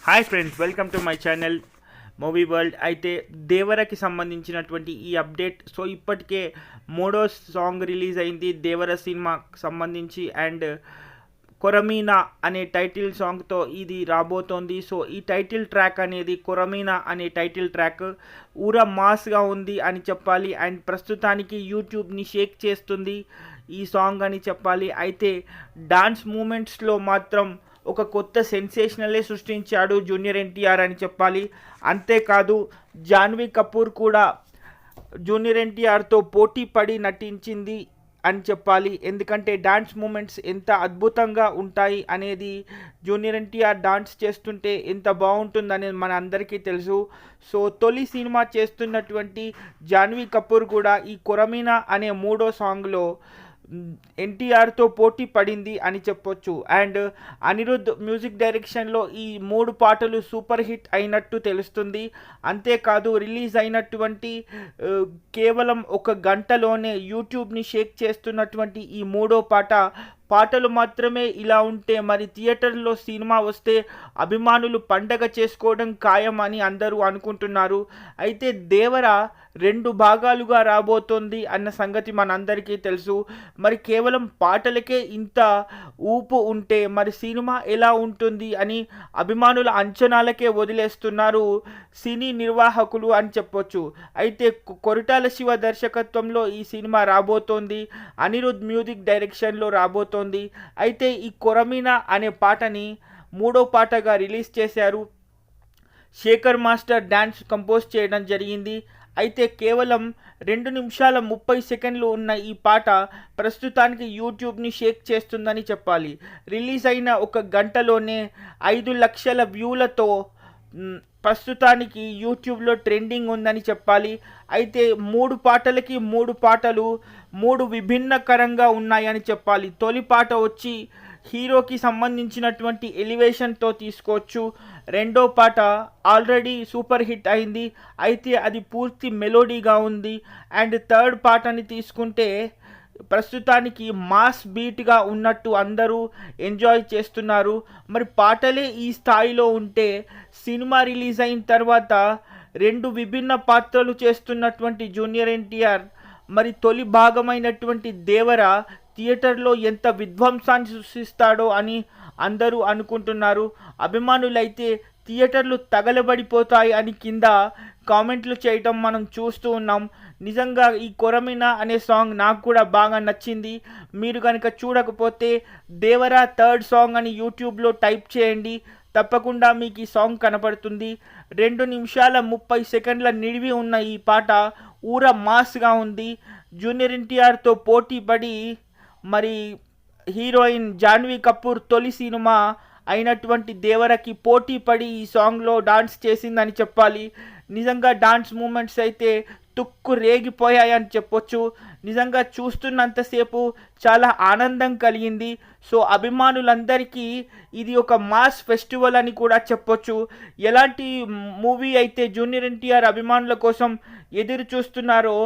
Hi friends, welcome to my channel movie world. అయితే దేవరకి సంబంధించినటువంటి ఈ అప్డేట్. సో ఇప్పటికే మూడో సాంగ్ రిలీజ్ అయింది దేవర సినిమాకి సంబంధించి, అండ్ కొరమీనా అనే టైటిల్ సాంగ్తో ఇది రాబోతోంది. సో ఈ టైటిల్ ట్రాక్ అనేది కొరమీనా అనే టైటిల్ ట్రాక్ ఊర మాస్గా ఉంది అని చెప్పాలి. అండ్ ప్రస్తుతానికి యూట్యూబ్ని షేక్ చేస్తుంది ఈ సాంగ్ అని చెప్పాలి. అయితే డాన్స్ మూమెంట్స్లో మాత్రం ఒక కొత్త సెన్సేషనలే సృష్టించాడు జూనియర్ ఎన్టీఆర్ అని చెప్పాలి. అంతేకాదు జాన్వీ కపూర్ కూడా జూనియర్ ఎన్టీఆర్తో పోటీ పడి నటించింది అని చెప్పాలి. ఎందుకంటే డాన్స్ మూమెంట్స్ ఎంత అద్భుతంగా ఉంటాయి అనేది, జూనియర్ ఎన్టీఆర్ డాన్స్ చేస్తుంటే ఎంత బాగుంటుందనేది మన అందరికీ తెలుసు. సో తొలి సినిమా చేస్తున్నటువంటి జాన్వీ కపూర్ కూడా ఈ కొరమీనా అనే మూడో సాంగ్లో ఎన్టీఆర్తో పోటీ పడింది అని చెప్పొచ్చు. అండ్ అనిరుద్ధ్ మ్యూజిక్ డైరెక్షన్లో ఈ మూడు పాటలు సూపర్ హిట్ అయినట్టు తెలుస్తుంది. అంతేకాదు రిలీజ్ అయినటువంటి కేవలం ఒక గంటలోనే యూట్యూబ్ని షేక్ చేస్తున్నటువంటి ఈ మూడో పాటలు మాత్రమే ఇలా ఉంటే మరి థియేటర్లో సినిమా వస్తే అభిమానులు పండగ చేసుకోవడం ఖాయం అని అందరూ అనుకుంటున్నారు. అయితే దేవర 2 భాగాలుగా రాబోతోంది అన్న సంగతి మనందరికీ తెలుసు. మరి కేవలం పాటలకే ఇంత ఊపు ఉంటే మరి సినిమా ఎలా ఉంటుంది అని అభిమానుల అంచనాలకే వదిలేస్తున్నారు సినీ నిర్వాహకులు అని చెప్పొచ్చు. అయితే కొరటాల శివ దర్శకత్వంలో ఈ సినిమా రాబోతోంది, అనిరుద్ధ్ మ్యూజిక్ డైరెక్షన్లో రాబోతోంది. అయితే ఈ కొరమీనా అనే పాటని మూడో పాటగా రిలీజ్ చేశారు. శేఖర్ మాస్టర్ డ్యాన్స్ కంపోజ్ చేయడం జరిగింది. అయితే కేవలం 2 నిమిషాల 30 సెకండ్లు ఉన్న ఈ పాట ప్రస్తుతానికి యూట్యూబ్ని షేక్ చేస్తుందని చెప్పాలి. రిలీజ్ అయిన ఒక గంటలోనే 5 లక్షల వ్యూలతో ప్రస్తుతానికి యూట్యూబ్లో ట్రెండింగ్ ఉందని చెప్పాలి. అయితే 3 పాటలకి 3 పాటలు 3 విభిన్నకరంగా ఉన్నాయని చెప్పాలి. తొలి పాట వచ్చి హీరోకి సంబంధించినటువంటి ఎలివేషన్తో తీసుకోవచ్చు. రెండో పాట ఆల్రెడీ సూపర్ హిట్ అయింది, అయితే అది పూర్తి మెలోడీగా ఉంది. అండ్ థర్డ్ పాటని తీసుకుంటే ప్రస్తుతానికి మాస్ బీట్గా ఉన్నట్టు అందరూ ఎంజాయ్ చేస్తున్నారు. మరి పాటలే ఈ స్థాయిలో ఉంటే సినిమా రిలీజ్ అయిన తర్వాత 2 విభిన్న పాత్రలు చేస్తున్నటువంటి జూనియర్ ఎన్టీఆర్ మరి తొలి భాగమైనటువంటి దేవర థియేటర్లో ఎంత విధ్వంసాన్ని సృష్టిస్తాడో అని అందరూ అనుకుంటున్నారు. అభిమానులైతే థియేటర్లు తగలబడిపోతాయి అని కింద కామెంట్లు చేయటం మనం చూస్తూ ఉన్నాం. నిజంగా ఈ కొరమీనా అనే సాంగ్ నాకు కూడా బాగా నచ్చింది. మీరు కనుక చూడకపోతే దేవరా థర్డ్ సాంగ్ అని యూట్యూబ్లో టైప్ చేయండి, తప్పకుండా మీకు ఈ సాంగ్ కనపడుతుంది. 2 నిమిషాల 30 సెకండ్ల నిడివి ఉన్న ఈ పాట ఊర మాస్గా ఉంది. జూనియర్ ఎన్టీఆర్తో పోటీ పడి మరి హీరోయిన్ జాన్వీ కపూర్ తొలి సినిమా అయినటువంటి దేవరకి పోటీ పడి ఈ సాంగ్లో డాన్స్ చేసిందని చెప్పాలి. నిజంగా డాన్స్ మూమెంట్స్ అయితే తుక్కు రేగిపోయాయని చెప్పొచ్చు. నిజంగా చూస్తున్నంతసేపు చాలా ఆనందం కలిగింది. సో అభిమానులందరికీ ఇది ఒక మాస్ ఫెస్టివల్ అని కూడా చెప్పొచ్చు. ఎలాంటి మూవీ అయితే జూనియర్ ఎన్టీఆర్ అభిమానుల కోసం ఎదురు చూస్తున్నారో,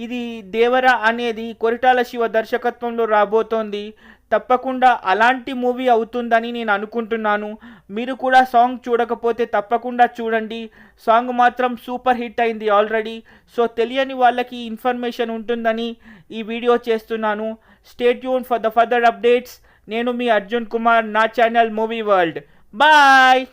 ఇది దేవర అనేది కొరటాల శివ దర్శకత్వంలో రాబోతోంది. తప్పకుండా అలాంటి మూవీ అవుతుందని నేను అనుకుంటున్నాను. మీరు కూడా సాంగ్ చూడకపోతే తప్పకుండా చూడండి. సాంగ్ మాత్రం సూపర్ హిట్ అయింది ఆల్రెడీ. సో తెలియని వాళ్ళకి ఇన్ఫర్మేషన్ ఉంటుందని ఈ వీడియో చేస్తున్నాను. Stay tune for the further updates. నేను మీ అర్జున్ కుమార్, నా ఛానల్ మూవీ వరల్డ్. బాయ్.